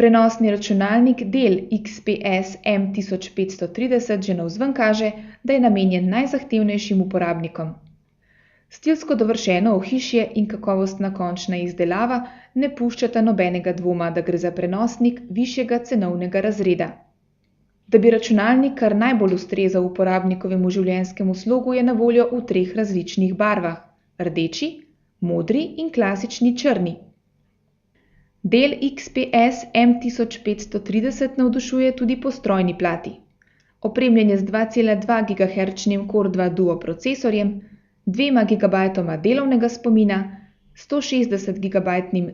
Prenosni računalnik Dell XPS M1530 že navzven kaže, da je namenjen najzahtevnejšim uporabnikom. Stilsko dovršeno ohišje in kakovostna končna izdelava ne puščata nobenega dvoma, da gre za prenosnik višjega cenovnega razreda. Da bi računalnik kar najbolj ustrezal uporabnikovemu življenjskemu slogu, je na voljo v 3 različnih barvah: rdeči, modri in klasični črni. Dell XPS M1530 navdušuje tudi po strojni plati. Opremljen je z 2,2 GHz Core 2 Duo procesorjem, 2 GB delovnega spomina, 160 GB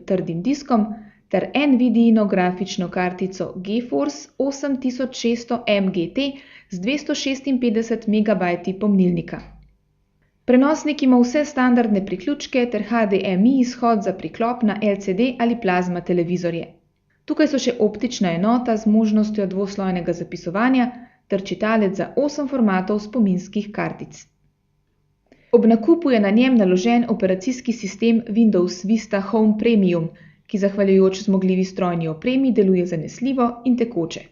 trdim diskom ter Nvidiino grafično kartico GeForce 8600 MGT z 256 MB pomnilnika. Prenosnik ima vse standardne priključke ter HDMI izhod za priklop na LCD ali plazma televizorje. Tukaj so še optična enota z možnostjo dvoslojnega zapisovanja ter čitalec za 8 formatov spominskih kartic. Ob nakupu je na njem naložen operacijski sistem Windows Vista Home Premium, ki zahvaljujoč zmogljivi strojni opremi deluje zanesljivo in tekoče.